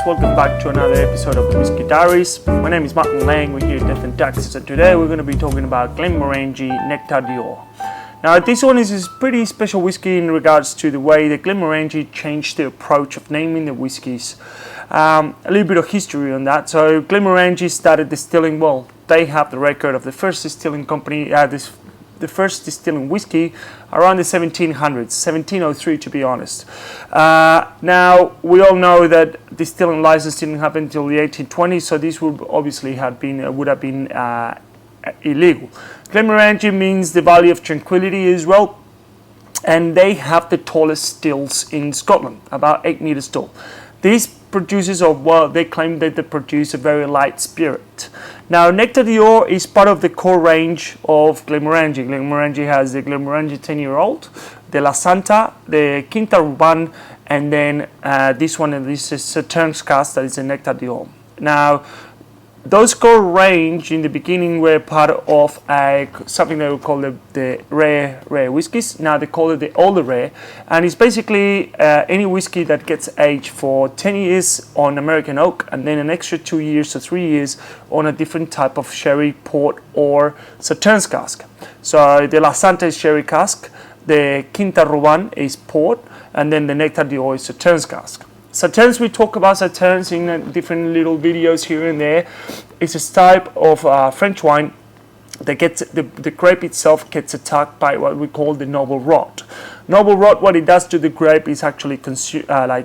welcome back to another episode of the Whiskey Diaries. My name is Martin Lang, we're here at Death and Taxes, and today we're going to be talking about Glenmorangie Nectar. Now this one is a pretty special whiskey in regards to the way the Glenmorangie changed the approach of naming the whiskies. A little bit of history on that. So Glenmorangie started distilling, well, they have the record of the first distilling company, the first distilling whiskey around the 1700s, 1703 to be honest. Now we all know that distilling license didn't happen until the 1820s, so this would obviously have been illegal. Glenmorangie means the Valley of Tranquility as well, and they have the tallest stills in Scotland, about 8 meters tall. These producers, they claim that they produce a very light spirit. Now, Nectar is part of the core range of Glenmorangie. Glenmorangie has the Glenmorangie 10-year-old, the La Santa, the Quinta Ruban, and then this one, and this is Sauternes cask, that is a Nectar. Now, those core range in the beginning were part of something they would call the rare whiskies. Now they call it the ultra rare, and it's basically any whiskey that gets aged for 10 years on American oak, and then an extra 2 years to 3 years on a different type of sherry, port, or Sauternes cask. So the La Santa is sherry cask, the Quinta Ruban is port, and then the Nectar is Sauternes cask. Sauternes, we talk about Sauternes in different little videos here and there. It's a type of French wine that gets the grape itself gets attacked by what we call the noble rot. Noble rot, what it does to the grape is actually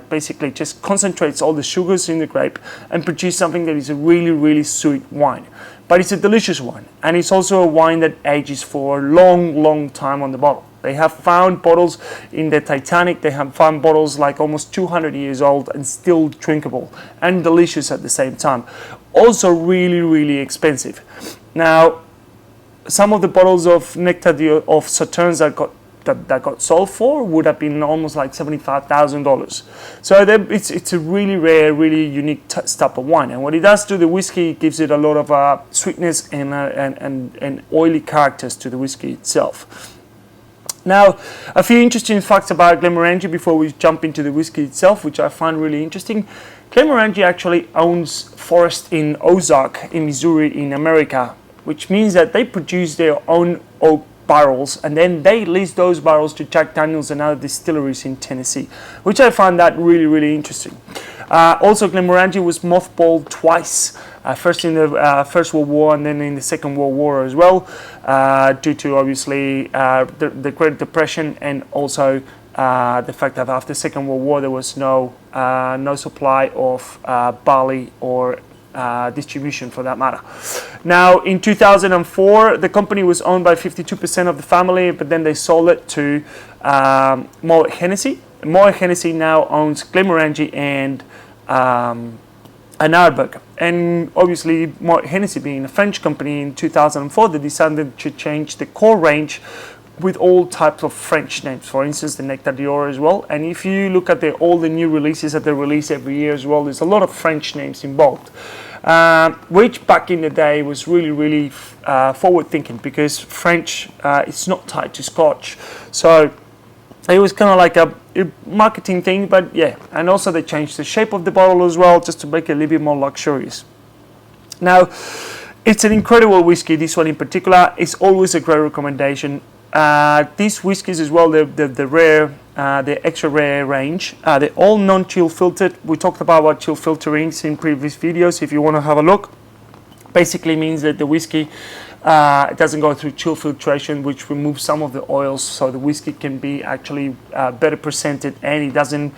basically just concentrates all the sugars in the grape and produce something that is a really, really sweet wine. But it's a delicious wine, and it's also a wine that ages for a long, long time on the bottle. They have found bottles in the Titanic, they have found bottles like almost 200 years old and still drinkable and delicious at the same time. Also really, really expensive. Now, some of the bottles of Nectar of Sauternes that got sold for would have been almost like $75,000. So it's a really rare, really unique type of wine. And what it does to the whiskey, it gives it a lot of sweetness and oily characters to the whiskey itself. Now, a few interesting facts about Glenmorangie before we jump into the whiskey itself, which I find really interesting. Glenmorangie actually owns forest in Ozark in Missouri in America, which means that they produce their own oak barrels, and then they lease those barrels to Jack Daniels and other distilleries in Tennessee, which I find that really, really interesting. Also, Glenmorangie was mothballed twice, first in the First World War and then in the Second World War as well, due to obviously the Great Depression, and also the fact that after the Second World War there was no supply of barley or distribution for that matter. Now in 2004 the company was owned by 52% of the family, but then they sold it to Malt Hennessy. Malt Hennessy now owns Glenmorangie and Ardbeg. And obviously Malt Hennessy being a French company, in 2004 they decided to change the core range with all types of French names, for instance the Nectar as well. And if you look at all the new releases that they release every year as well, there's a lot of French names involved, which back in the day was really, really forward thinking, because French is not tied to Scotch, so it was kind of like a marketing thing. But yeah, and also they changed the shape of the bottle as well, just to make it a little bit more luxurious. Now, it's an incredible whiskey. This one in particular is always a great recommendation. These whiskies as well, the rare, the extra rare range, they're all non-chill filtered. We talked about what chill filtering is in previous videos. If you want to have a look, basically means that the whiskey it doesn't go through chill filtration, which removes some of the oils, so the whiskey can be actually better presented, and it doesn't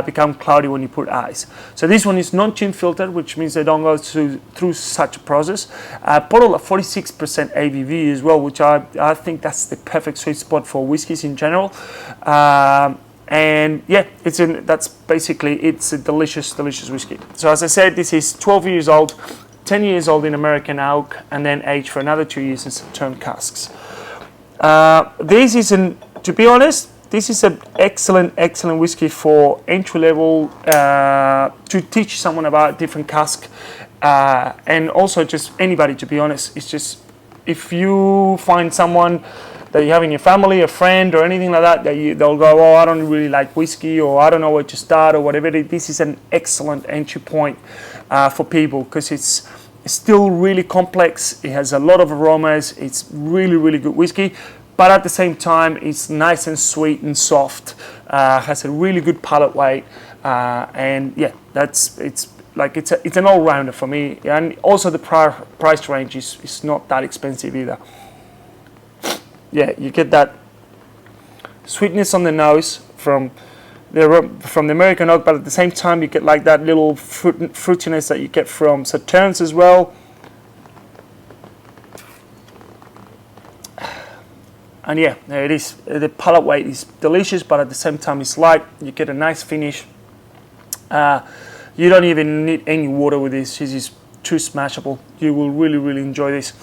become cloudy when you put ice. So this one is non-chill filtered, which means they don't go through such a process. Bottle of 46% ABV as well, which I think that's the perfect sweet spot for whiskeys in general. And yeah, it's a delicious, delicious whiskey. So as I said, this is 12 years old. 10 years old in American oak, and then aged for another 2 years in Sauternes casks. This is to be honest, this is an excellent whiskey for entry level, to teach someone about different cask, and also just anybody, to be honest. It's just, if you find someone that you have in your family, a friend or anything like that, they'll go, oh, I don't really like whiskey, or I don't know where to start, or whatever. This is an excellent entry point for people, because it's still really complex. It has a lot of aromas. It's really, really good whiskey, but at the same time, it's nice and sweet and soft. Has a really good palate weight, and yeah, it's an all-rounder for me. And also the price range is not that expensive either. Yeah, you get that sweetness on the nose from the American oak, but at the same time you get like that little fruitiness that you get from Sauternes as well. And yeah, there it is. The palate weight is delicious, but at the same time it's light. You get a nice finish. You don't even need any water with this. This is too smashable. You will really, really enjoy this.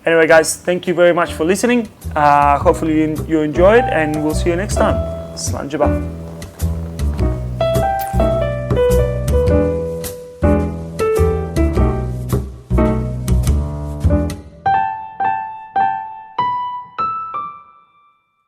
Anyway, guys, thank you very much for listening. Hopefully you enjoyed, and we'll see you next time. Slàinte mhath.